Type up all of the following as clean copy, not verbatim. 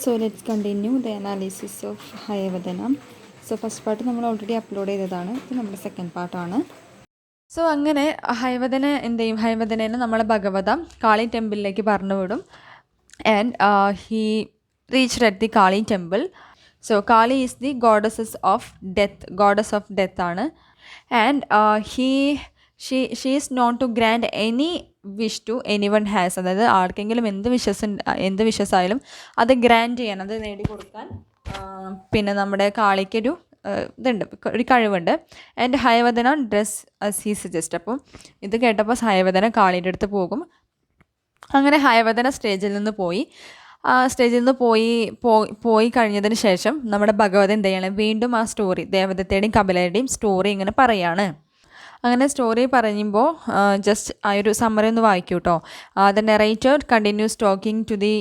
So let's continue the analysis of Hayavadanam. So first part നമ്മൾ already upload ചെയ്തതാണ്. ഇത് നമ്മുടെ സെക്കൻഡ് പാർട്ടാണ്. സോ അങ്ങനെ ഹൈവദനേനെ നമ്മളെ ഭഗവത കാളി ടെമ്പിളിലേക്ക് പറഞ്ഞു വിടും. And he reached at the Kali temple. So Kali is the goddess of death ആണ്. And she is not to grand any wish to any one has. അതായത് ആർക്കെങ്കിലും എന്ത് വിഷസായാലും അത് ഗ്രാൻഡ് ചെയ്യാൻ, അത് നേടിക്കൊടുക്കാൻ പിന്നെ നമ്മുടെ കാളിക്കൊരു ഒരു കഴിവുണ്ട്. And Hayavadana dress as he suggest. അപ്പം ഇത് കേട്ടപ്പോൾ ഹയവദന കാളിയുടെ അടുത്ത് പോകും. അങ്ങനെ ഹയവദന സ്റ്റേജിൽ നിന്ന് പോയി കഴിഞ്ഞതിന് ശേഷം നമ്മുടെ ഭഗവതി എന്ത് ചെയ്യണം, വീണ്ടും ആ സ്റ്റോറി, ദേവദത്തയുടെയും കപിലയുടെയും സ്റ്റോറി ഇങ്ങനെ പറയാണ്. അങ്ങനെ സ്റ്റോറി പറയുമ്പോൾ ജസ്റ്റ് ആ ഒരു സമ്മറി ഒന്ന് വായിക്കൂ കേട്ടോ. The narrator continues talking to the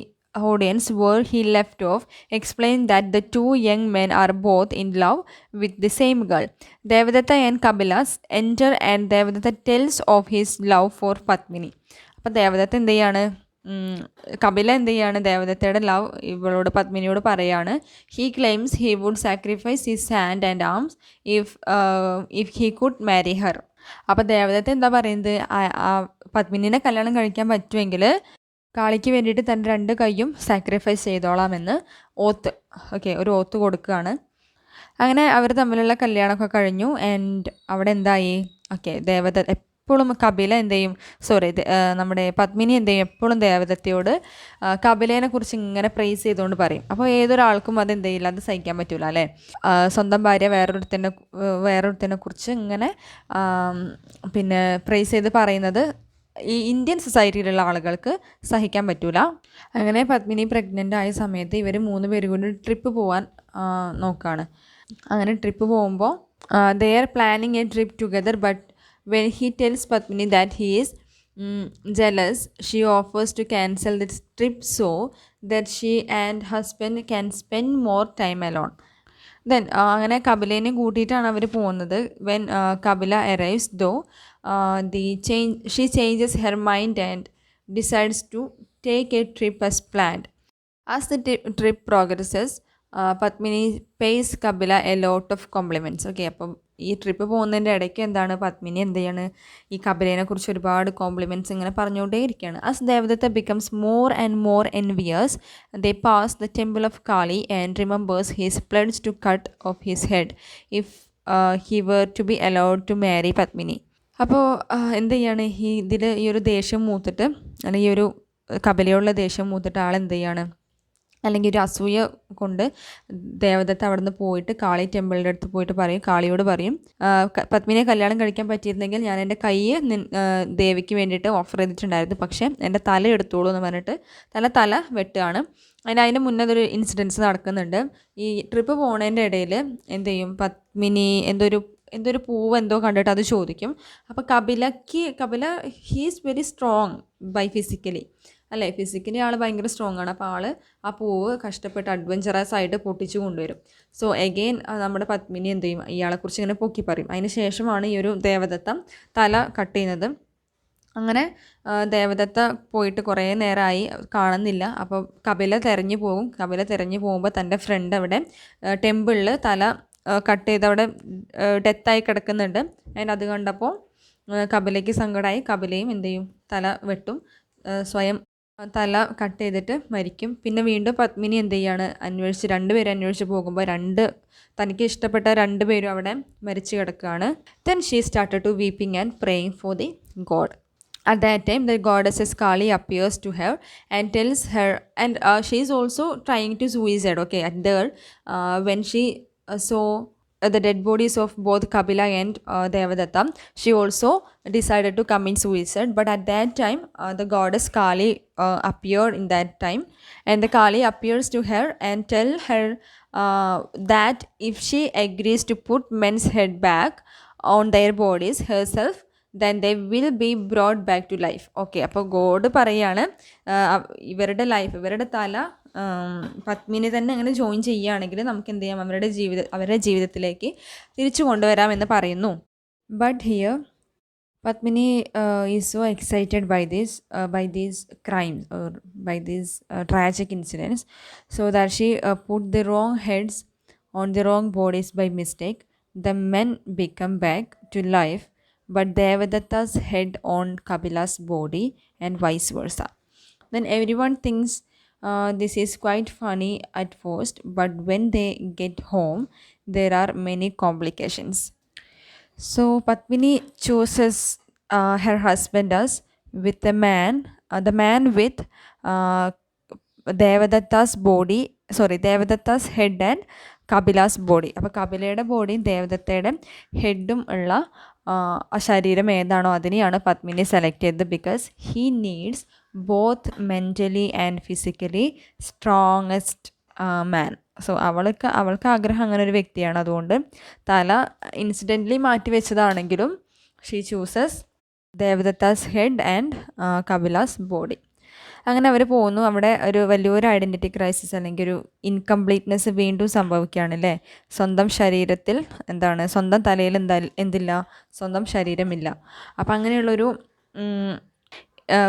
audience where he left off, explained that the two young men are both in love with the same girl. Devadatta and Kapila enter and Devadatta tells of his love for Padmini. അപ്പോൾ ദേവദത്ത എന്ത് ചെയ്യാണ്, കപില എന്ത് ചെയ്യാണ്, ദേവദത്തയുടെ love ഇവളോട് പത്മിനിയോട് പറയാണ്. He claims he would sacrifice his hand and arms if he could marry her. അപ്പോൾ ദേവദത്ത എന്താ പറയുന്നത്, പത്മിനിനെ കല്യാണം കഴിക്കാൻ പറ്റുമെങ്കിൽ കാളിക്ക് വേണ്ടിയിട്ട് തൻ്റെ 2 കൈയും സാക്രിഫൈസ് ചെയ്തോളാമെന്ന് ഒരു ഓത്ത് കൊടുക്കുകയാണ്. അങ്ങനെ അവർ തമ്മിലുള്ള കല്യാണമൊക്കെ കഴിഞ്ഞു. ആൻഡ് അവിടെ എന്തായി, ദേവദത്ത എപ്പോഴും കപില എന്ത് ചെയ്യും, നമ്മുടെ പത്മിനി എന്ത് ചെയ്യും, എപ്പോഴും ദേവദത്തയോട് കപിലേനെ കുറിച്ച് ഇങ്ങനെ പ്രൈസ് ചെയ്തുകൊണ്ട് പറയും. അപ്പോൾ ഏതൊരാൾക്കും അത് എന്ത് ചെയ്യില്ല, അത് സഹിക്കാൻ പറ്റില്ല അല്ലേ. സ്വന്തം ഭാര്യ വേറൊരുത്തിനെ കുറിച്ച് ഇങ്ങനെ പിന്നെ പ്രൈസ് ചെയ്ത് പറയുന്നത് ഈ ഇന്ത്യൻ സൊസൈറ്റിയിലുള്ള ആളുകൾക്ക് സഹിക്കാൻ പറ്റൂല. അങ്ങനെ പത്മിനി പ്രഗ്നൻ്റ് ആയ സമയത്ത് ഇവർ 3 പേരും കൂടി ട്രിപ്പ് പോകാൻ നോക്കുകയാണ്. അങ്ങനെ ട്രിപ്പ് പോകുമ്പോൾ they are planning A trip together. But when he tells Padmini that he is jealous, she offers to cancel this trip so that she and husband can spend more time alone. Then അങ്ങനെ കപിലേനെ കൂട്ടിയിട്ടാണ് അവർ പോകുന്നത്. When Kapila arrives though she changes her mind and decides to take a trip as planned. As the trip progresses, Padmini pays Kapila a lot of compliments. അപ്പം ഈ trip പോകുന്നതിൻ്റെ ഇടയ്ക്ക് എന്താണ്, പത്മിനി എന്ത് ചെയ്യാണ്, ഈ കപിലേനെ കുറിച്ച് ഒരുപാട് കോംപ്ലിമെൻറ്റ്സ് ഇങ്ങനെ പറഞ്ഞുകൊണ്ടേ ഇരിക്കുകയാണ്. As Devadatta becomes more and more envious, they pass the temple of Kali and remembers his pledge to cut off his head if he were to be allowed to marry Padmini. അപ്പോൾ എന്ത് ചെയ്യാണ്, ഈ ഒരു ദേഷ്യം മൂത്തിട്ട്, അല്ലെങ്കിൽ ഈ ഒരു കപിലയുള്ള ദേഷ്യം മൂത്തിട്ട് ആളെന്ത് ചെയ്യാണ്, അല്ലെങ്കിൽ ഒരു അസൂയ കൊണ്ട് ദേവദത്ത അവിടെ നിന്ന് പോയിട്ട് കാളി ടെമ്പിളിൻ്റെ അടുത്ത് പോയിട്ട് കാളിയോട് പറയും, പത്മിനിയെ കല്യാണം കഴിക്കാൻ പറ്റിയിരുന്നെങ്കിൽ ഞാൻ എൻ്റെ കൈ ദേവിക്ക് വേണ്ടിയിട്ട് ഓഫർ ചെയ്തിട്ടുണ്ടായിരുന്നു, പക്ഷേ എൻ്റെ തല എടുത്തോളൂ എന്ന് പറഞ്ഞിട്ട് തല വെട്ടുകയാണ്. അതിന് മുന്നേ ഒരു ഇൻസിഡൻസ് നടക്കുന്നുണ്ട്. ഈ ട്രിപ്പ് പോകുന്നതിൻ്റെ ഇടയിൽ എന്ത് ചെയ്യും, പത്മിനി എന്തൊരു പൂവ് കണ്ടിട്ട് അത് ചോദിക്കും. അപ്പോൾ Kapila he's very strong by physically അല്ലേ, ഫിസിക്കലി ആൾ ഭയങ്കര സ്ട്രോങ് ആണ്. അപ്പോൾ ആ പൂവ് കഷ്ടപ്പെട്ട് അഡ്വഞ്ചറസ് ആയിട്ട് പൊട്ടിച്ചു കൊണ്ടുവരും. സോ എഗെയിൻ നമ്മുടെ പത്മിനി എന്ത് ചെയ്യും, ഇയാളെക്കുറിച്ച് ഇങ്ങനെ പൊക്കി പറയും. അതിന് ശേഷമാണ് ഈ ഒരു ദേവദത്ത തല കട്ട് ചെയ്യുന്നത്. അങ്ങനെ ദേവദത്ത പോയിട്ട് കുറേ നേരമായി കാണുന്നില്ല. അപ്പോൾ കപില തിരഞ്ഞു പോകുമ്പോൾ തൻ്റെ ഫ്രണ്ട് അവിടെ ടെമ്പിളിൽ തല കട്ട് ചെയ്ത് അവിടെ ഡെത്തായി കിടക്കുന്നുണ്ട്. അത് കണ്ടപ്പോൾ കപിലയ്ക്ക് സങ്കടമായി. കപിലയും എന്ത് ചെയ്യും, തല വെട്ടും, സ്വയം തല കട്ട് ചെയ്തിട്ട് മരിക്കും. പിന്നെ വീണ്ടും പത്മിനി എന്ത് ചെയ്യാണ്, രണ്ടുപേരും അന്വേഷിച്ച് പോകുമ്പോൾ തനിക്ക് ഇഷ്ടപ്പെട്ട 2 പേരും അവിടെ മരിച്ചു കിടക്കുകയാണ്. Then she started to weeping and praying for the god. At that time, the goddess Kali appears to her and tells her, and she is also trying to suicide. At there, when she saw the dead bodies of both Kapila and Devadatta, she also decided to commit suicide. But at that time, the goddess Kali appeared in that time, and the Kali appears to her and tell her that if she agrees to put men's head back on their bodies herself, then they will be brought back to life. അപ്പോൾ God പറയാണ്, ഇവരുടെ തല പത്മിനി തന്നെ അങ്ങനെ join ചെയ്യുകയാണെങ്കിൽ നമുക്ക് എന്ത് ചെയ്യാം, അവരുടെ ജീവിതത്തിലേക്ക് തിരിച്ചു കൊണ്ടുവരാമെന്ന് പറയുന്നു. But here Padmini is so excited by these crimes or by these tragic incidents, so that she put the wrong heads on the wrong bodies by mistake. The men become back to life, but Devadatta's head on Kapila's body, and vice versa. Then everyone thinks this is quite funny at first, but when they get home, there are many complications. So Padmini chooses her husband as with the man with uh, Devadatta's head and Kapila's body. അപ്പോൾ കപിലയുടെ ബോഡിയും ദേവദത്തയുടെ ഹെഡും ഉള്ള ആ ശരീരം ഏതാണോ അതിനെയാണ് Padmini select ചെയ്തത്. Because he needs both mentally and physically strongest man. So അവൾക്ക് ആഗ്രഹം അങ്ങനെ ഒരു വ്യക്തിയാണ്. അതുകൊണ്ട് തല ഇൻസിഡൻ്റലി മാറ്റി വെച്ചതാണെങ്കിലും she chooses Devadatta's head and Kapila's body. അങ്ങനെ അവർ പോകുന്നു. അവിടെ ഒരു വലിയൊരു ഐഡൻറ്റിറ്റി ക്രൈസിസ് അല്ലെങ്കിൽ ഒരു ഇൻകംപ്ലീറ്റ്നെസ് വീണ്ടും സംഭവിക്കുകയാണ് അല്ലേ. സ്വന്തം ശരീരത്തിൽ സ്വന്തം തലയിൽ എന്തില്ല, സ്വന്തം ശരീരമില്ല. അപ്പം അങ്ങനെയുള്ളൊരു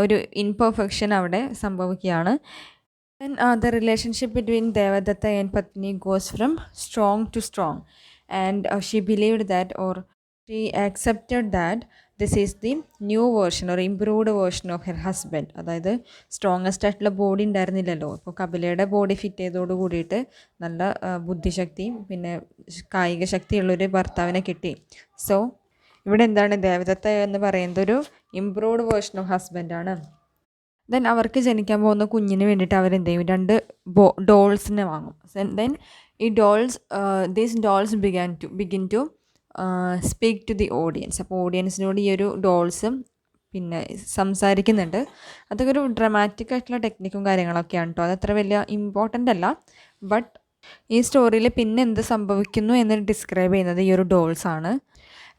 ഒരു ഇൻപെർഫെക്ഷൻ അവിടെ സംഭവിക്കുകയാണ്. Then the relationship between Devadatta and Padmini goes from strong to strong, and she believed that, or she accepted that, this is the new version or improved version of her husband. അതായത് strongest ആയിട്ടുള്ള body ഉണ്ടായിരുന്നില്ലല്ലോ. അപ്പോൾ കപിലയുടെ body fit ചെയ്തോട് കൂടിയിട്ട് നല്ല ബുദ്ധിശക്തിയും പിന്നെ കായിക ശക്തിയുള്ളൊരു ഭർത്താവിനെ കിട്ടി. So ഇവിടെ ദേവദത്ത എന്ന് പറയുന്നത് ഒരു ഇംപ്രൂവ്ഡ് വേർഷൻ ഓഫ് ഹസ്ബൻഡാണ്. ദെൻ അവർക്ക് ജനിക്കാൻ പോകുന്ന കുഞ്ഞിന് വേണ്ടിയിട്ട് അവരെന്ത് ചെയ്യും, 2 ഡോൾസിനെ വാങ്ങും. ദെൻ ഈ these dolls begin to speak to the audience. അപ്പോൾ ഓഡിയൻസിനോട് ഈ ഒരു ഡോൾസും പിന്നെ സംസാരിക്കുന്നുണ്ട്. അതൊക്കെ ഒരു ഡ്രമാറ്റിക് ആയിട്ടുള്ള ടെക്നിക്കും കാര്യങ്ങളൊക്കെയാണ് കേട്ടോ. അതത്ര വലിയ ഇമ്പോർട്ടൻ്റ് അല്ല. ബട്ട് ഈ സ്റ്റോറിയിൽ പിന്നെ എന്ത് സംഭവിക്കുന്നു എന്ന് ഡിസ്ക്രൈബ് ചെയ്യുന്നത് ഈ ഒരു ഡോൾസാണ്.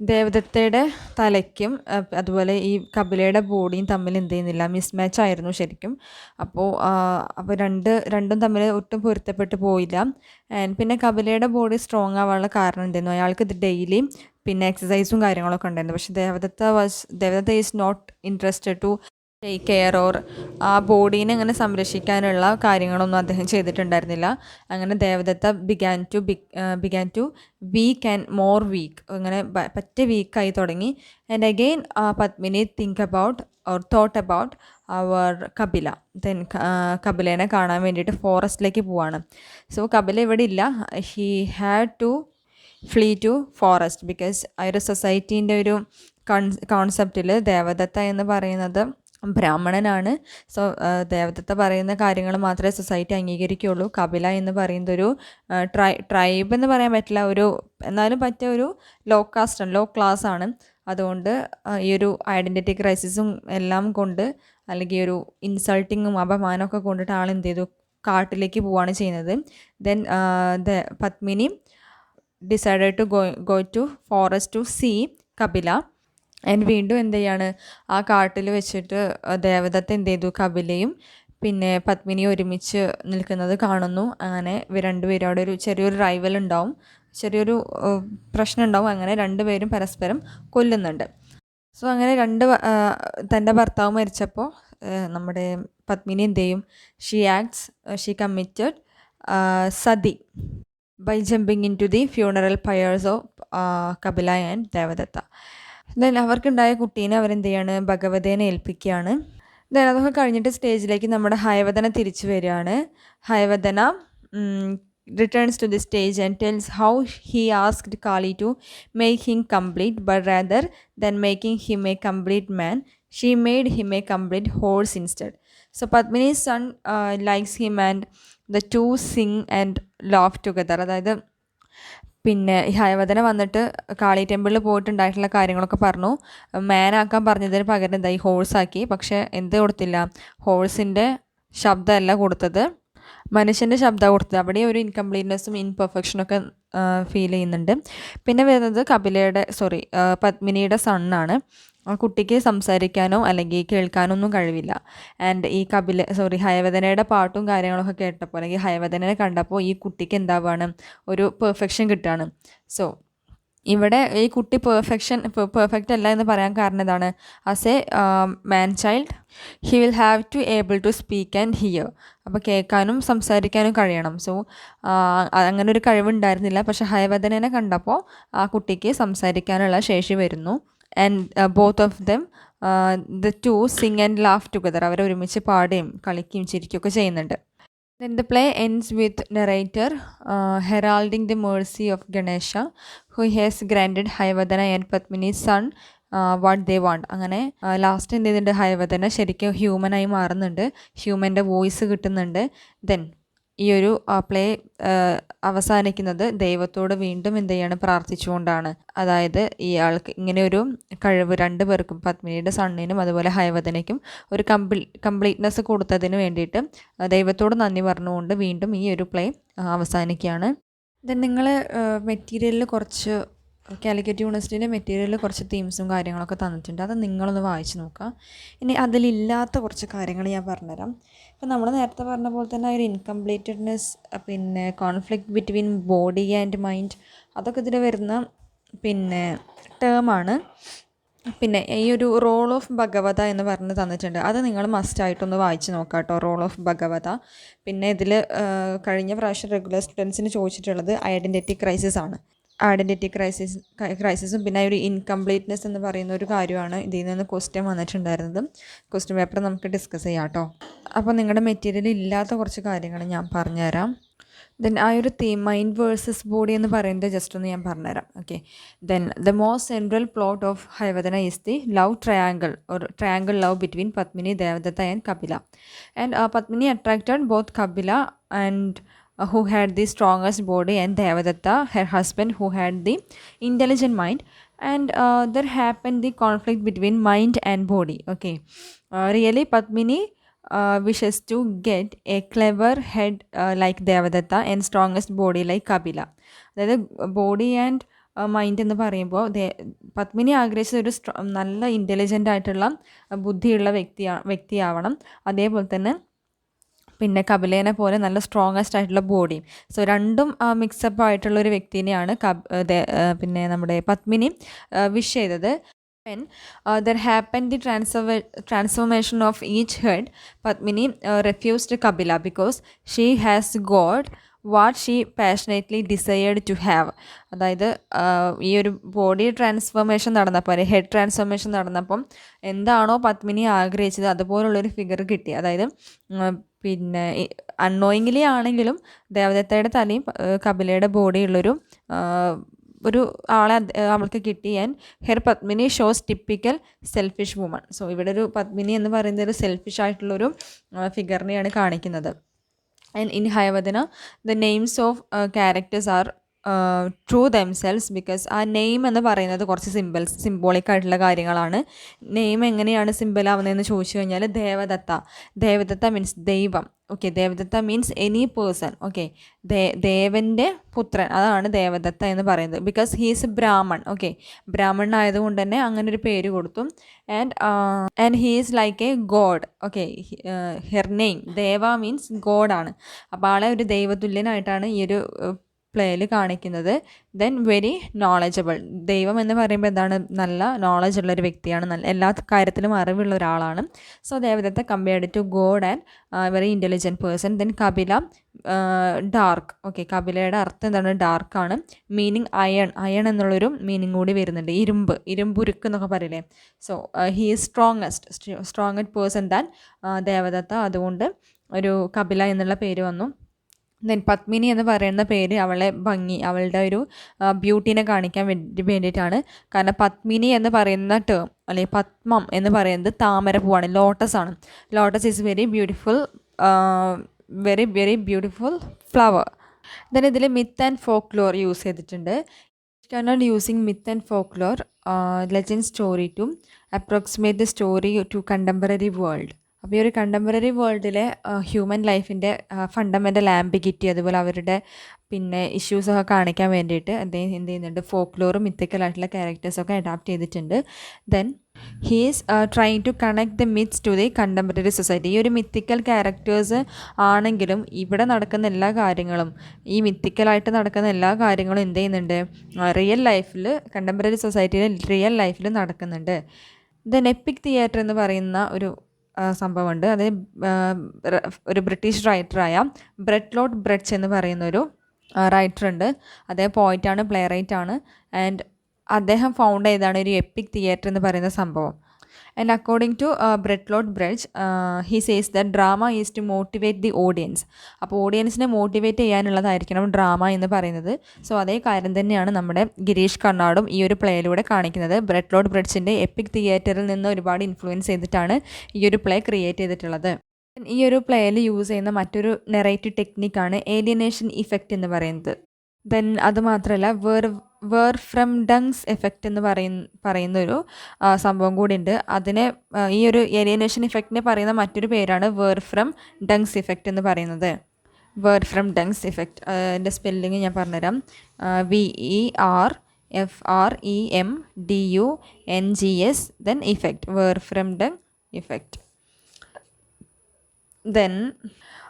ദേവദത്തയുടെ തലയ്ക്കും അതുപോലെ ഈ കപിലയുടെ ബോഡിയും തമ്മിൽ എന്ത് ചെയ്യുന്നില്ല, മിസ്മാച്ച് ആയിരുന്നു ശരിക്കും. അപ്പോൾ രണ്ടും തമ്മിൽ ഒട്ടും പൊരുത്തപ്പെട്ട് പോയില്ല. പിന്നെ കപിലയുടെ ബോഡി സ്ട്രോങ് ആവാനുള്ള കാരണം എന്തായിരുന്നു, അയാൾക്ക് ഇത് ഡെയിലി പിന്നെ എക്സസൈസും കാര്യങ്ങളൊക്കെ ഉണ്ടായിരുന്നു. പക്ഷേ Devadatta is not interested to take care or ആ ബോഡീനെ അങ്ങനെ സംരക്ഷിക്കാനുള്ള കാര്യങ്ങളൊന്നും അദ്ദേഹം ചെയ്തിട്ടുണ്ടായിരുന്നില്ല. അങ്ങനെ Devadatta began to weak and more weak, അങ്ങനെ പറ്റ വീക്കായി തുടങ്ങി. And again Padmini thought about അവർ കപില. ദെൻ കപിലേനെ കാണാൻ വേണ്ടിയിട്ട് ഫോറസ്റ്റിലേക്ക് പോവാണ്. സോ കപില ഇവിടെ ഇല്ല. He had to flee to forest because ആ ഒരു സൊസൈറ്റീൻ്റെ ഒരു കോൺസെപ്റ്റിൽ ദേവദത്ത എന്ന് പറയുന്നത് ബ്രാഹ്മണനാണ്. സോ ദേവദത്ത പറയുന്ന കാര്യങ്ങൾ മാത്രമേ സൊസൈറ്റി അംഗീകരിക്കുകയുള്ളൂ. കപില എന്ന് പറയുന്നത് ഒരു ട്രൈബ് എന്ന് പറയാൻ പറ്റില്ല, എന്നാലും പറ്റിയ ഒരു ലോ ക്ലാസ് ആണ്. അതുകൊണ്ട് ഈ ഒരു ഐഡൻറ്റിറ്റി ക്രൈസിസും എല്ലാം കൊണ്ട്, അല്ലെങ്കിൽ ഒരു ഇൻസൾട്ടിങ്ങും അപമാനമൊക്കെ കൊണ്ടിട്ട് ആളെന്ത് ചെയ്തു, കാട്ടിലേക്ക് പോവുകയാണ് ചെയ്യുന്നത്. Then Padmini decided to go to forest to see Kapila. And വീണ്ടും എന്ത് ചെയ്യാണ്, ആ കാട്ടിൽ വെച്ചിട്ട് ദേവദത്ത എന്ത് ചെയ്തു, കപിലയും പിന്നെ പത്മിനിയും ഒരുമിച്ച് നിൽക്കുന്നത് കാണുന്നു. അങ്ങനെ ഇവർ രണ്ടുപേരും അവിടെ ചെറിയൊരു റൈവൽ ഉണ്ടാവും, ചെറിയൊരു പ്രശ്നം ഉണ്ടാവും. അങ്ങനെ രണ്ടുപേരും പരസ്പരം കൊല്ലുന്നുണ്ട്. സോ അങ്ങനെ തൻ്റെ ഭർത്താവ് മരിച്ചപ്പോൾ നമ്മുടെ പത്മിനി എന്ത് ചെയ്യും, she committed sati by jumping in to the funeral pyres of Kapila and Devadatta. Then അവർക്കുണ്ടായ കുട്ടീനെ അവരെന്ത് ചെയ്യാണ്, ഭഗവതേനെ ഏൽപ്പിക്കുകയാണ്. ദെൻ അതൊക്കെ കഴിഞ്ഞിട്ട് സ്റ്റേജിലേക്ക് നമ്മുടെ ഹയവദന തിരിച്ചു വരികയാണ്. ഹയവദന returns to the stage and tells how he asked Kali to make him complete, but rather than making him a complete man, she made him a complete horse instead. So Padmini's son likes him and the two sing and laugh together. അതായത് പിന്നെ ഹയവദന വന്നിട്ട് കാളി ടെമ്പിളിൽ പോയിട്ടുണ്ടായിട്ടുള്ള കാര്യങ്ങളൊക്കെ പറഞ്ഞു. മാനാക്കാൻ പറഞ്ഞതിന് പകരം എന്തായി, ഹോഴ്സാക്കി. പക്ഷേ എന്ത് കൊടുത്തില്ല, ഹോഴ്സിൻ്റെ ശബ്ദമല്ല കൊടുത്തത്, മനുഷ്യൻ്റെ ശബ്ദം കൊടുത്തത്. അവിടെ ഒരു ഇൻകംപ്ലീറ്റ്നെസ്സും ഇൻപെർഫെക്ഷനൊക്കെ ഫീൽ ചെയ്യുന്നുണ്ട്. പിന്നെ വരുന്നത് പത്മിനിയുടെ സണ്ണാണ്. ആ കുട്ടിക്ക് സംസാരിക്കാനോ അല്ലെങ്കിൽ കേൾക്കാനോ ഒന്നും കഴിവില്ല. ആൻഡ് ഈ ഹയവദനയുടെ പാട്ടും കാര്യങ്ങളൊക്കെ കേട്ടപ്പോൾ അല്ലെങ്കിൽ ഹയവദനെ കണ്ടപ്പോൾ ഈ കുട്ടിക്ക് എന്താവാണ്, ഒരു പെർഫെക്ഷൻ കിട്ടുകയാണ്. സോ ഇവിടെ ഈ കുട്ടി പെർഫെക്റ്റ് അല്ല എന്ന് പറയാൻ കാരണം ഇതാണ്. As a man child he will have to able to speak and hear. അപ്പോൾ കേൾക്കാനും സംസാരിക്കാനും കഴിയണം. സോ അങ്ങനെ ഒരു കഴിവുണ്ടായിരുന്നില്ല. പക്ഷെ ഹയവദനനെ കണ്ടപ്പോൾ ആ കുട്ടിക്ക് സംസാരിക്കാനുള്ള ശേഷി വരുന്നു. And both of them the two sing and laugh together. അവർ ഒരുമിച്ച് പാടുകയും കളിക്കുകയും ചിരിക്കുകയൊക്കെ ചെയ്യുന്നുണ്ട്. Then the play ends with narrator heralding the mercy of Ganesha, who has granted Hayavadana and Padmini's son what they want. അങ്ങനെ last എന്ത് ചെയ്യുന്നുണ്ട്, ഹയവദന ശരിക്കും ഹ്യൂമനായി മാറുന്നുണ്ട്, ഹ്യൂമൻ്റെ വോയിസ് കിട്ടുന്നുണ്ട്. ദെൻ ഈ ഒരു പ്ലേ അവസാനിക്കുന്നത് ദൈവത്തോട് വീണ്ടും എന്ത് ചെയ്യാണ്, പ്രാർത്ഥിച്ചുകൊണ്ടാണ്. അതായത് ഇയാൾക്ക് ഇങ്ങനെ ഒരു കഴിവ് രണ്ടു പേർക്കും, പത്മിനിയുടെ സണ്ണിനും അതുപോലെ ഹയവദനയ്ക്കും ഒരു കംപ്ലീറ്റ്നെസ് കൊടുത്തതിന് വേണ്ടിയിട്ട് ദൈവത്തോട് നന്ദി പറഞ്ഞുകൊണ്ട് വീണ്ടും ഈ ഒരു പ്ലേ അവസാനിക്കുകയാണ്. ദെൻ നിങ്ങൾ മെറ്റീരിയലിൽ കുറച്ച് കാലിക്കറ്റ് യൂണിവേഴ്സിറ്റിയുടെ മെറ്റീരിയലിൽ കുറച്ച് തീംസും കാര്യങ്ങളൊക്കെ തന്നിട്ടുണ്ട്. അത് നിങ്ങളൊന്ന് വായിച്ച് നോക്കുക. ഇനി അതിലില്ലാത്ത കുറച്ച് കാര്യങ്ങൾ ഞാൻ പറഞ്ഞുതരാം. ഇപ്പം നമ്മൾ നേരത്തെ പറഞ്ഞ പോലെ തന്നെ ഒരു ഇൻകംപ്ലീറ്റഡ്നെസ്, പിന്നെ conflict between body and mind, അതൊക്കെ ഇതിൽ വരുന്ന പിന്നെ ടേമാണ്. പിന്നെ ഈ ഒരു റോൾ ഓഫ് ഭഗവത എന്ന് പറഞ്ഞ് തന്നിട്ടുണ്ട്. അത് നിങ്ങൾ മസ്റ്റായിട്ടൊന്ന് വായിച്ച് നോക്കാം കേട്ടോ, റോൾ ഓഫ് ഭഗവത. പിന്നെ ഇതിൽ കഴിഞ്ഞ പ്രാവശ്യം റെഗുലർ സ്റ്റുഡൻസിന് ചോദിച്ചിട്ടുള്ളത് ഐഡൻറ്റിറ്റി ക്രൈസിസ് ആണ്. ഐഡൻറ്റിറ്റി ക്രൈസിസും പിന്നെ ഒരു ഇൻകംപ്ലീറ്റ്നെസ് എന്ന് പറയുന്ന ഒരു കാര്യമാണ് ഇതിൽ നിന്ന് ക്വസ്റ്റ്യൻ വന്നിട്ടുണ്ടായിരുന്നത്. ക്വസ്റ്റ്യൻ പേപ്പർ നമുക്ക് ഡിസ്കസ് ചെയ്യാം കേട്ടോ. അപ്പോൾ നിങ്ങളുടെ മെറ്റീരിയൽ ഇല്ലാത്ത കുറച്ച് കാര്യങ്ങൾ ഞാൻ പറഞ്ഞുതരാം. ദെൻ ആ ഒരു തീം മൈൻഡ് വേഴ്സസ് ബോഡി എന്ന് പറയുന്നത് ജസ്റ്റ് ഒന്ന് ഞാൻ പറഞ്ഞുതരാം. Okay, then the most central plot of Hayavadana is the love triangle or triangle love between Padmini, Devadatta and Kapila. And Padmini attracted both Kapila and who had the strongest body, and Devadatta, her husband, who had the intelligent mind. And there happened the conflict between mind and body. Okay, really Padmini wishes to get a clever head like Devadatta and strongest body like Kapila. അതായത് body and mind എന്ന് പറയുമ്പോൾ പത്മിനി ആഗ്രഹിച്ചത് ഒരു നല്ല intelligent ആയിട്ടുള്ള ബുദ്ധിയുള്ള വ്യക്തിയാവണം. അതേപോലെ തന്നെ പിന്നെ കപിലേനെ പോലെ നല്ല സ്ട്രോങ്ങസ്റ്റ് ആയിട്ടുള്ള ബോഡിയും. സോ രണ്ടും മിക്സപ്പ് ആയിട്ടുള്ള ഒരു വ്യക്തിനെയാണ് പിന്നെ നമ്മുടെ പത്മിനി വിഷ് ചെയ്തത്. When there happened the transformation of each head, Padmini refused Kapila because she has got what she passionately desired to have. അതായത് ഈ ഒരു ബോഡി ട്രാൻസ്ഫോർമേഷൻ നടന്നപ്പോൾ, ഹെഡ് ട്രാൻസ്ഫോർമേഷൻ നടന്നപ്പം എന്താണോ പത്മിനി ആഗ്രഹിച്ചത് അതുപോലുള്ളൊരു ഫിഗർ കിട്ടി. അതായത് പിന്നെ അൺനോയിങ്ലി ആണെങ്കിലും ദേവദത്തയുടെ തലയും കപിലയുടെ ബോഡിയുള്ളൊരു ഒരു ആളെ അവൾക്ക് കിട്ടി. And her Padmini shows typical selfish woman. So ഇവിടെ ഒരു പത്മിനി എന്ന് പറയുന്നത് ഒരു സെൽഫിഷ് ആയിട്ടുള്ളൊരു ഫിഗറിനെയാണ് കാണിക്കുന്നത്. And in Hayavadana the names of characters are true themselves because ആ നെയിം എന്ന് പറയുന്നത് കുറച്ച് സിംബോളിക് ആയിട്ടുള്ള കാര്യങ്ങളാണ്. നെയിം എങ്ങനെയാണ് സിമ്പിൾ ആവുന്നതെന്ന് ചോദിച്ചു കഴിഞ്ഞാൽ ദേവദത്ത മീൻസ് ദൈവം. Okay, Devadatta means any person. Okay, ദേവൻ്റെ പുത്രൻ, അതാണ് ദേവദത്ത എന്ന് പറയുന്നത്. Because he's Brahmin. Okay, Brahmin ആയതുകൊണ്ട് തന്നെ അങ്ങനെ ഒരു പേര് കൊടുത്തു. And he is like a god. Okay, her name Deva means ഗോഡാണ്. അപ്പോൾ ആളെ ഒരു ദൈവതുല്യനായിട്ടാണ് ഈ ഒരു പ്ലേയിൽ കാണിക്കുന്നത്. Then very knowledgeable. ദൈവം എന്ന് പറയുമ്പോൾ എന്താണ്, നല്ല നോളജ് ഉള്ളൊരു വ്യക്തിയാണ്, നല്ല എല്ലാ കാര്യത്തിലും അറിവുള്ള ഒരാളാണ്. So Devadatta compared to god and very intelligent person. Then Kapila dark. Okay, കപിലയുടെ അർത്ഥം എന്താണ്, ഡാർക്കാണ്. മീനിങ് അയൺ എന്നുള്ളൊരു മീനിങ് കൂടി വരുന്നുണ്ട്. ഇരുമ്പുരുക്ക് എന്നൊക്കെ പറയില്ലേ. So he is strongest person than Devadatta. അതുകൊണ്ട് ഒരു കപില എന്നുള്ള പേര് വന്നു. ദെൻ പത്മിനി എന്ന് പറയുന്ന പേര് അവളുടെ ഒരു ബ്യൂട്ടീനെ കാണിക്കാൻ വേണ്ടിയിട്ടാണ്. കാരണം പത്മിനി എന്ന് പറയുന്ന ടേം അല്ലെങ്കിൽ പത്മം എന്ന് പറയുന്നത് താമരപ്പൂവാണ്, ലോട്ടസ് ആണ്. Lotus is very beautiful, very very beautiful flower. Then ഇതിൽ മിത്ത് ആൻഡ് ഫോക്ലോർ യൂസ് ചെയ്തിട്ടുണ്ട്. Cannot using myth and folklore, legend story to approximate the story to contemporary world. അപ്പോൾ ഈ ഒരു കണ്ടംപററി വേൾഡിലെ ഹ്യൂമൻ ലൈഫിൻ്റെ ഫണ്ടമെൻ്റൽ ആംബിഗിറ്റി, അതുപോലെ അവരുടെ പിന്നെ ഇഷ്യൂസൊക്കെ കാണിക്കാൻ വേണ്ടിയിട്ട് അദ്ദേഹം എന്ത് ചെയ്യുന്നുണ്ട്, ഫോക്ലോറും മിത്തിക്കലായിട്ടുള്ള ക്യാരക്ടേഴ്സൊക്കെ അഡാപ്റ്റ് ചെയ്തിട്ടുണ്ട്. Then he's trying to connect the myths to the contemporary society. ഈ ഒരു മിത്തിക്കൽ ക്യാരക്ടേഴ്സ് ആണെങ്കിലും ഇവിടെ നടക്കുന്ന എല്ലാ കാര്യങ്ങളും, ഈ മിത്തിക്കലായിട്ട് നടക്കുന്ന എല്ലാ കാര്യങ്ങളും എന്ത് ചെയ്യുന്നുണ്ട്, റിയൽ ലൈഫിൽ, കണ്ടംപററി സൊസൈറ്റിയിൽ റിയൽ ലൈഫിൽ നടക്കുന്നുണ്ട്. ദെൻ എപ്പിക് തിയേറ്റർ എന്ന് പറയുന്ന ഒരു സംഭവമുണ്ട്. അത് ഒരു ബ്രിട്ടീഷ് റൈറ്ററായ ബ്രെറ്റ്ലോട്ട് ബ്രെച്ച് എന്ന് പറയുന്നൊരു റൈറ്ററുണ്ട്. അദ്ദേഹം പോയിറ്റാണ്, പ്ലേ റൈറ്റാണ്. ആൻഡ് അദ്ദേഹം ഫൗണ്ട് ചെയ്താണ് ഒരു എപ്പിക് തിയേറ്റർ എന്ന് പറയുന്ന സംഭവം. And according to Bertolt Brecht, he says that drama is to motivate the audience. അപ്പോൾ ഓഡിയൻസിനെ മോട്ടിവേറ്റ് ചെയ്യാനുള്ളതായിരിക്കണം ഡ്രാമ എന്ന് പറയുന്നത്. സോ അതേ കാര്യം തന്നെയാണ് നമ്മുടെ ഗിരീഷ് കർണാടും ഈ ഒരു പ്ലേയിലൂടെ കാണിക്കുന്നത്. ബ്രെറ്റ്ലോട്ട് ബ്രെഡ്സിൻ്റെ എപ്പിക് തിയേറ്ററിൽ നിന്ന് ഒരുപാട് ഇൻഫ്ലുവൻസ് ചെയ്തിട്ടാണ് ഈ ഒരു പ്ലേ ക്രിയേറ്റ് ചെയ്തിട്ടുള്ളത്. ഈ ഒരു പ്ലേയിൽ യൂസ് ചെയ്യുന്ന മറ്റൊരു നെറേറ്റീവ് ടെക്നിക്കാണ് ഏലിയനേഷൻ ഇഫക്റ്റ് എന്ന് പറയുന്നത്. ദെൻ അതുമാത്രമല്ല വേർ ഫ്രം ഡങ്സ് എഫക്റ്റ് എന്ന് പറയുന്നൊരു സംഭവം കൂടിയുണ്ട്. അതിനെ ഈ ഒരു ഏലിയനേഷൻ ഇഫക്റ്റിനെ പറയുന്ന മറ്റൊരു പേരാണ് വേർ ഫ്രം ഡങ്സ് ഇഫക്റ്റ് എന്ന് പറയുന്നത്. വേർ ഫ്രം ഡങ്സ് ഇഫക്റ്റ് എൻ്റെ സ്പെല്ലിങ് ഞാൻ പറഞ്ഞുതരാം. VERFREMDUNGS ദെൻ ഇഫക്റ്റ്, വേർ ഫ്രം ഡങ് ഇഫക്റ്റ്. ദെൻ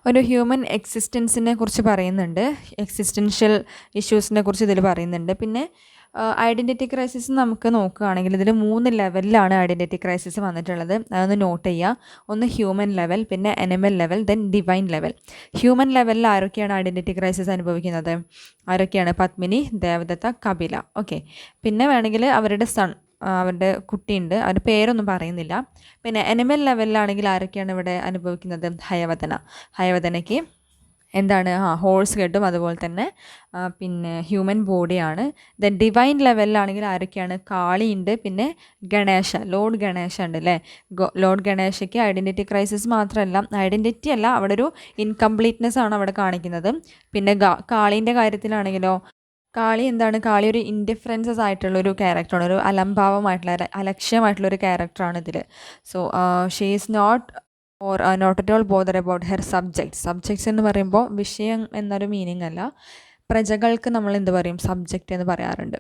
ഒരു ഹ്യൂമൻ എക്സിസ്റ്റൻസിനെ കുറിച്ച് പറയുന്നുണ്ട്, എക്സിസ്റ്റൻഷ്യൽ ഇഷ്യൂസിനെ കുറിച്ച് ഇതിൽ പറയുന്നുണ്ട്. പിന്നെ ഐഡൻറ്റിറ്റി ക്രൈസിസ് നമുക്ക് നോക്കുകയാണെങ്കിൽ ഇതിൽ 3 ലെവലിലാണ് ഐഡൻറ്റിറ്റി ക്രൈസിസ് വന്നിട്ടുള്ളത്. അതൊന്ന് നോട്ട് ചെയ്യുക. ഒന്ന് ഹ്യൂമൻ ലെവൽ, പിന്നെ animal level, then divine level. Human ലെവലിൽ ആരൊക്കെയാണ് ഐഡൻറ്റിറ്റി ക്രൈസിസ് അനുഭവിക്കുന്നത്? ആരൊക്കെയാണ്? പത്മിനി, ദേവദത്ത, കപില. ഓക്കെ. പിന്നെ വേണമെങ്കിൽ അവരുടെ അവരുടെ കുട്ടിയുണ്ട്, അവരുടെ പേരൊന്നും പറയുന്നില്ല. പിന്നെ അനിമൽ ലെവലിലാണെങ്കിൽ ആരൊക്കെയാണ് ഇവിടെ അനുഭവിക്കുന്നത്? ഹയവദനയ്ക്ക് എന്താണ്, ഹോഴ്സ് ഹെഡും അതുപോലെ തന്നെ പിന്നെ ഹ്യൂമൻ ബോഡിയാണ്. ദെൻ ഡിവൈൻ ലെവലിലാണെങ്കിൽ ആരൊക്കെയാണ്? കാളിയുണ്ട്, പിന്നെ ഗണേശ, ലോർഡ് ഗണേശ ഉണ്ട് അല്ലേ. ലോർഡ് ഗണേശയ്ക്ക് ഐഡൻറ്റിറ്റി ക്രൈസിസ് മാത്രമല്ല, ഐഡൻറ്റിറ്റി അല്ല, അവിടെ ഒരു ഇൻകംപ്ലീറ്റ്നെസ് ആണ് അവിടെ കാണിക്കുന്നത്. പിന്നെ കാളീൻ്റെ കാര്യത്തിലാണെങ്കിലോ, കാളി എന്താണ്? കാളി ഒരു ഇൻഡിഫറൻസസ് ആയിട്ടുള്ളൊരു ക്യാരക്ടറാണ്, ഒരു അലംഭാവമായിട്ടുള്ള, അലക്ഷ്യമായിട്ടുള്ളൊരു ക്യാരക്ടറാണ് ഇതിൽ. So she is not at all bother about her subjects എന്ന് പറയുമ്പോൾ വിഷയം എന്നൊരു മീനിങ് അല്ല. പ്രജകൾക്ക് നമ്മൾ എന്ത് പറയും? സബ്ജക്റ്റ് എന്ന് പറയാറുണ്ട്.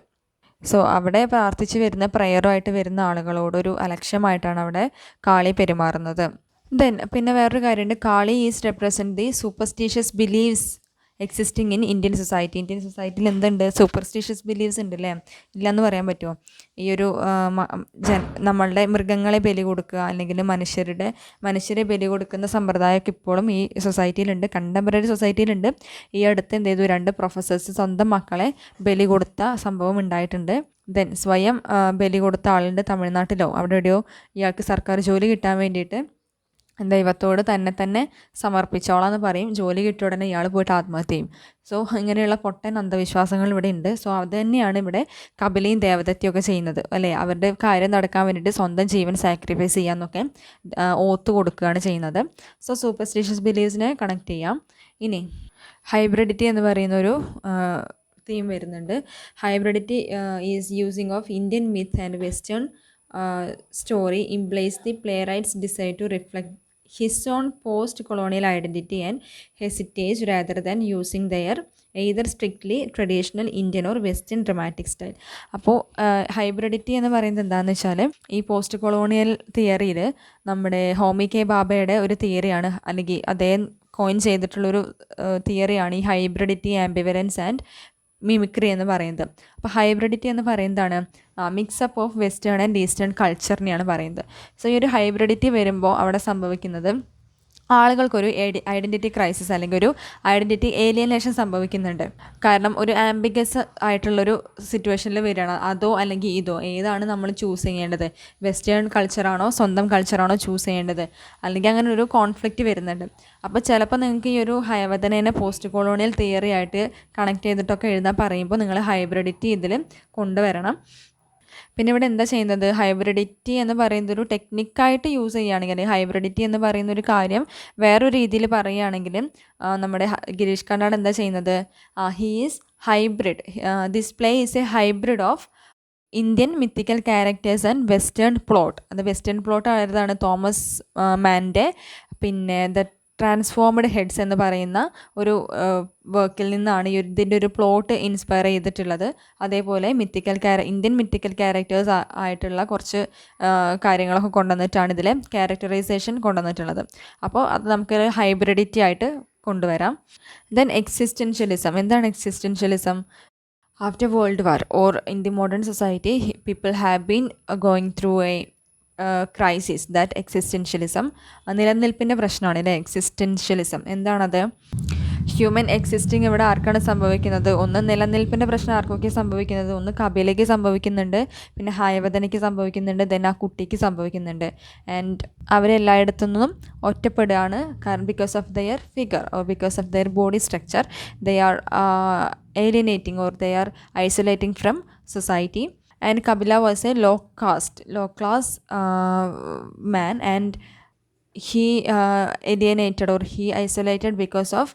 സോ അവിടെ പ്രാർത്ഥിച്ച് വരുന്ന, പ്രയറുമായിട്ട് വരുന്ന ആളുകളോടൊരു അലക്ഷ്യമായിട്ടാണ് അവിടെ കാളി പെരുമാറുന്നത്. ദെൻ പിന്നെ വേറൊരു കാര്യമുണ്ട്, Kali is represent the superstitious believes existing in Indian സൊസൈറ്റിയിൽ എന്തുണ്ട്? സൂപ്പർസ്റ്റീഷ്യസ് ബിലീവ്സ് ഉണ്ട് അല്ലേ. ഇല്ലയെന്ന് പറയാൻ പറ്റുമോ? ഈ ഒരു നമ്മളുടെ മൃഗങ്ങളെ ബലി കൊടുക്കുക, അല്ലെങ്കിൽ മനുഷ്യരെ ബലി കൊടുക്കുന്ന സമ്പ്രദായമൊക്കെ ഇപ്പോഴും ഈ സൊസൈറ്റിയിലുണ്ട്, കണ്ടംപററി സൊസൈറ്റിയിലുണ്ട്. ഈ അടുത്ത് എന്ത് ചെയ്തു, 2 പ്രൊഫസേഴ്സ് സ്വന്തം മക്കളെ ബലി കൊടുത്ത സംഭവം ഉണ്ടായിട്ടുണ്ട്. ദെൻ സ്വയം ബലി കൊടുത്ത ആളുണ്ട് തമിഴ്നാട്ടിലോ അവിടെ എവിടെയോ. ഇയാൾക്ക് സർക്കാർ ജോലി കിട്ടാൻ വേണ്ടിയിട്ട് ദൈവത്തോട് തന്നെ സമർപ്പിച്ചോളാം എന്ന് പറയും. ജോലി കിട്ടിയ ഉടനെ ഇയാൾ പോയിട്ട് ആത്മഹത്യ ചെയ്യും. സോ ഇങ്ങനെയുള്ള പൊട്ടൻ അന്ധവിശ്വാസങ്ങൾ ഇവിടെ ഉണ്ട്. സോ അത് തന്നെയാണ് ഇവിടെ കപിലയും ദേവദത്തയൊക്കെ ചെയ്യുന്നത് അല്ലേ. അവരുടെ കാര്യം നടക്കാൻ വേണ്ടിയിട്ട് സ്വന്തം ജീവൻ സാക്രിഫൈസ് ചെയ്യാമെന്നൊക്കെ ഓത്ത് കൊടുക്കുകയാണ് ചെയ്യുന്നത്. സോ സൂപ്പർസ്റ്റിഷ്യസ് ബിലീവ്സിനെ കണക്ട് ചെയ്യാം. ഇനി ഹൈബ്രിഡിറ്റി എന്ന് പറയുന്നൊരു തീം വരുന്നുണ്ട്. Hybridity is using of Indian myth and western story implies the playwright's desire to reflect his own post-colonial identity and heritage rather than using their either strictly traditional Indian or Western dramatic style. അപ്പോൾ hybridity എന്ന് പറയുന്നത് എന്താണെന്ന് വെച്ചാൽ, ഈ post colonial തിയറിയിൽ നമ്മുടെ Homi K ഭാഭയുടെ ഒരു തിയറിയാണ്, അല്ലെങ്കിൽ അദ്ദേഹം കോയിൻ ചെയ്തിട്ടുള്ളൊരു തിയറിയാണ് ഈ ഹൈബ്രിഡിറ്റി, ആംബിവലൻസ് ആൻഡ് മിമിക്രി എന്ന് പറയുന്നത്. അപ്പോൾ ഹൈബ്രിഡിറ്റി എന്ന് പറയുന്നതാണ് mixup of western and eastern കൾച്ചറിനെയാണ് പറയുന്നത്. സോ ഈ ഒരു ഹൈബ്രിഡിറ്റി വരുമ്പോൾ അവിടെ സംഭവിക്കുന്നത് ആളുകൾക്കൊരു ഐഡൻറ്റിറ്റി ക്രൈസിസ് അല്ലെങ്കിൽ ഒരു ഐഡൻറ്റിറ്റി ഏലിയനേഷൻ സംഭവിക്കുന്നുണ്ട്. കാരണം ഒരു ആംബിഗസ് ആയിട്ടുള്ളൊരു സിറ്റുവേഷനിൽ വരികയാണ്. അതോ അല്ലെങ്കിൽ ഇതോ, ഏതാണ് നമ്മൾ ചൂസ് ചെയ്യേണ്ടത്? വെസ്റ്റേൺ കൾച്ചറാണോ സ്വന്തം കൾച്ചറാണോ ചൂസ് ചെയ്യേണ്ടത്? അല്ലെങ്കിൽ അങ്ങനെ ഒരു കോൺഫ്ലിക്റ്റ് വരുന്നുണ്ട്. അപ്പോൾ ചിലപ്പോൾ നിങ്ങൾക്ക് ഈ ഒരു ഹയവദനേനെ പോസ്റ്റ് കൊളോണിയൽ തിയറി ആയിട്ട് കണക്ട് ചെയ്തിട്ടൊക്കെ എഴുതാൻ പറയുമ്പോൾ നിങ്ങൾ ഹൈബ്രിഡിറ്റി ഇതിൽ കൊണ്ടുവരണം. പിന്നെ ഇവിടെ എന്താ ചെയ്യുന്നത്? ഹൈബ്രിഡിറ്റി എന്ന് പറയുന്നത് ഒരു ടെക്നിക്കായിട്ട് യൂസ് ചെയ്യുകയാണെങ്കിൽ, ഹൈബ്രിഡിറ്റി എന്ന് പറയുന്ന ഒരു കാര്യം വേറൊരു രീതിയിൽ പറയുകയാണെങ്കിൽ, നമ്മുടെ ഗിരീഷ് കർണാട് എന്താ ചെയ്യുന്നത്? He is hybrid, this play is A hybrid of Indian mythical characters and western plot. അത് വെസ്റ്റേൺ പ്ലോട്ട് ആയതാണ് തോമസ് മാൻ്റെ പിന്നെ ദ ട്രാൻസ്ഫോംഡ് ഹെഡ്സ് എന്ന് പറയുന്ന ഒരു വർക്കിൽ നിന്നാണ് ഇതിൻ്റെ ഒരു പ്ലോട്ട് ഇൻസ്പയർ ചെയ്തിട്ടുള്ളത്. അതേപോലെ ഇന്ത്യൻ മിത്തിക്കൽ ക്യാരക്ടേഴ്സ് ആയിട്ടുള്ള കുറച്ച് കാര്യങ്ങളൊക്കെ കൊണ്ടുവന്നിട്ടാണ് ഇതിലെ ക്യാരക്ടറൈസേഷൻ കൊണ്ടുവന്നിട്ടുള്ളത്. അപ്പോൾ അത് നമുക്കൊരു ഹൈബ്രിഡിറ്റി ആയിട്ട് കൊണ്ടുവരാം. Then existentialism. എന്താണ് existentialism? After World War or in the modern society, people have been going through a crisis, that existentialism. നിലനിൽപ്പിൻ്റെ പ്രശ്നമാണ് അല്ലേ എക്സിസ്റ്റൻഷ്യലിസം. എന്താണത്? ഹ്യൂമൻ എക്സിസ്റ്റിംഗ് ഇവിടെ ആർക്കാണ് സംഭവിക്കുന്നത്? ഒന്ന് നിലനിൽപ്പിൻ്റെ പ്രശ്നം ആർക്കൊക്കെ സംഭവിക്കുന്നത്? ഒന്ന് കപിലയ്ക്ക് സംഭവിക്കുന്നുണ്ട്, പിന്നെ ഹയവദനയ്ക്ക് സംഭവിക്കുന്നുണ്ട്, ദെൻ ആ കുട്ടിക്ക് സംഭവിക്കുന്നുണ്ട്. ആൻഡ് അവരെല്ലായിടത്തു നിന്നും ഒറ്റപ്പെടുകയാണ്. കാരണം because of their figure or because of their body structure they are alienating or they are isolating from society. And Kapila was a low class man, and he alienated or he isolated because of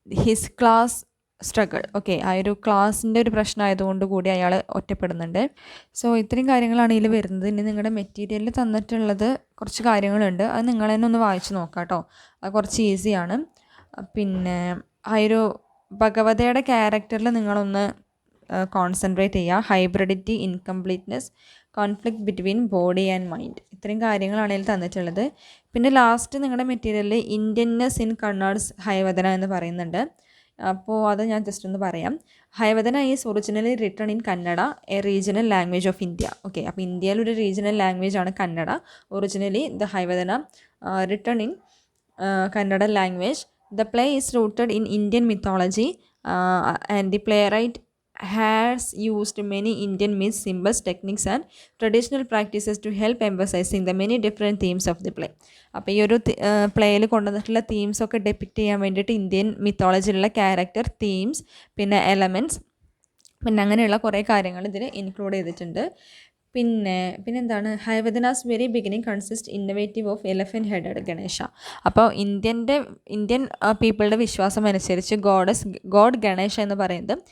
his class struggle. Okay, ആ ഒരു ക്ലാസ്സിൻ്റെ ഒരു പ്രശ്നമായതുകൊണ്ട് കൂടി അയാൾ ഒറ്റപ്പെടുന്നുണ്ട്. So ഇത്രയും കാര്യങ്ങളാണ് ഇതിൽ വരുന്നത്. ഇനി നിങ്ങളുടെ മെറ്റീരിയലിൽ തന്നിട്ടുള്ളത് കുറച്ച് കാര്യങ്ങളുണ്ട്, അത് നിങ്ങൾ തന്നെ ഒന്ന് വായിച്ച് നോക്കാം കേട്ടോ. അത് കുറച്ച് ഈസിയാണ്. പിന്നെ ആ ഒരു ഭഗവതയുടെ ക്യാരക്ടറിൽ നിങ്ങളൊന്ന് കോൺസെൻട്രേറ്റ് ചെയ്യുക. Hybridity, incompleteness, conflict between body and mind, ഇത്രയും കാര്യങ്ങളാണ് ഇതിൽ തന്നിട്ടുള്ളത്. പിന്നെ ലാസ്റ്റ് നിങ്ങളുടെ മെറ്റീരിയലിൽ ഇന്ത്യൻനെസ് ഇൻ കണ്ണാഡ്സ് ഹൈവദന എന്ന് പറയുന്നുണ്ട്. അപ്പോൾ അത് ഞാൻ ജസ്റ്റ് ഒന്ന് പറയാം. Hayavadana is originally written in Kannada, a regional language of India. Okay, അപ്പോൾ ഇന്ത്യയിൽ ഒരു റീജിയണൽ ലാംഗ്വേജ് ആണ് Kannada. Originally the Hayavadana written in Kannada language. The play is rooted in Indian mythology and the playwright has used many Indian myths, symbols, techniques and traditional practices to help emphasizing the many different themes of the play. അപ്പോൾ ഈ ഒരു പ്ലേയിൽ കൊണ്ടുവന്നിട്ടുള്ള തീംസൊക്കെ depict ചെയ്യാൻ വേണ്ടിയിട്ട് Indian മിത്തോളജിയിലുള്ള character, themes, പിന്നെ elements, പിന്നെ അങ്ങനെയുള്ള കുറേ കാര്യങ്ങൾ ഇതിൽ ഇൻക്ലൂഡ് ചെയ്തിട്ടുണ്ട്. പിന്നെന്താണ്, Hayavadana's very beginning consist innovative of elephant headed Ganesha. അപ്പോൾ ഇന്ത്യൻ പീപ്പിളുടെ വിശ്വാസം അനുസരിച്ച് ഗോഡ് ഗണേശ എന്ന് പറയുന്നത്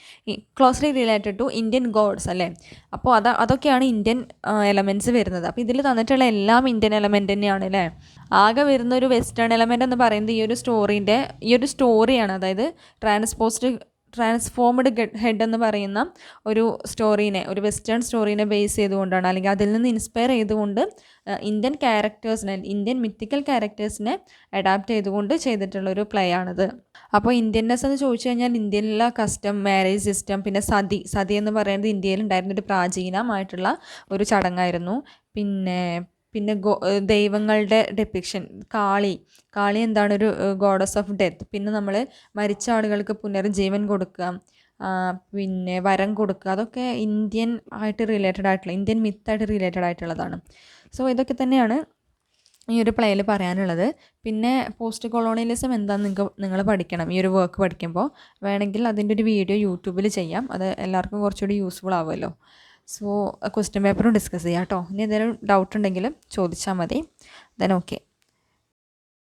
closely related to Indian gods അല്ലേ. അപ്പോൾ അതൊക്കെയാണ് ഇന്ത്യൻ എലമെൻറ്റ്സ് വരുന്നത്. അപ്പോൾ ഇതിൽ തന്നിട്ടുള്ള എല്ലാം ഇന്ത്യൻ എലമെൻറ്റ് തന്നെയാണ് അല്ലേ. ആകെ വരുന്ന ഒരു വെസ്റ്റേൺ എലമെൻറ്റ് എന്ന് പറയുന്നത് ഈ ഒരു സ്റ്റോറിയാണ്. അതായത് ട്രാൻസ്ഫോംഡ് ഹെഡ് എന്ന് പറയുന്ന ഒരു വെസ്റ്റേൺ സ്റ്റോറീനെ ബേസ് ചെയ്തുകൊണ്ടാണ്, അല്ലെങ്കിൽ അതിൽ നിന്ന് ഇൻസ്പയർ ചെയ്തുകൊണ്ട് ഇന്ത്യൻ മിത്തിക്കൽ ക്യാരക്ടേഴ്സിനെ അഡാപ്റ്റ് ചെയ്തുകൊണ്ട് ചെയ്തിട്ടുള്ളൊരു പ്ലേ ആണിത്. അപ്പോൾ ഇന്ത്യൻനെസ് എന്ന് ചോദിച്ചു കഴിഞ്ഞാൽ ഇന്ത്യയിലുള്ള കസ്റ്റം, മാരേജ് സിസ്റ്റം, പിന്നെ സതി എന്ന് പറയുന്നത് ഇന്ത്യയിൽ ഉണ്ടായിരുന്നൊരു പ്രാചീനമായിട്ടുള്ള ഒരു ചടങ്ങായിരുന്നു. പിന്നെ ദൈവങ്ങളുടെ ഡെപ്പിക്ഷൻ, കാളി എന്താണ്, ഒരു ഗോഡസ് ഓഫ് ഡെത്ത്. പിന്നെ നമ്മൾ മരിച്ച ആളുകൾക്ക് പുനർജീവൻ കൊടുക്കുക, പിന്നെ വരം കൊടുക്കുക, അതൊക്കെ ഇന്ത്യൻ മിത്തായിട്ട് റിലേറ്റഡ് ആയിട്ടുള്ളതാണ്. സോ ഇതൊക്കെ തന്നെയാണ് ഈ ഒരു പ്ലേയിൽ പറയാനുള്ളത്. പിന്നെ പോസ്റ്റ് കൊളോണിയലിസം എന്താണെന്ന് നിങ്ങൾ പഠിക്കണം. ഈ ഒരു വർക്ക് പഠിക്കുമ്പോൾ വേണമെങ്കിൽ അതിൻ്റെ ഒരു വീഡിയോ യൂട്യൂബിൽ ചെയ്യാം. അത് എല്ലാവർക്കും കുറച്ചുകൂടി യൂസ്ഫുൾ ആവുമല്ലോ. സോ ക്വസ്റ്റ്യൻ പേപ്പറും ഡിസ്കസ് ചെയ്യാം കേട്ടോ. ഇനി എന്തെങ്കിലും ഡൗട്ട് ഉണ്ടെങ്കിൽ ചോദിച്ചാൽ മതി. Then okay.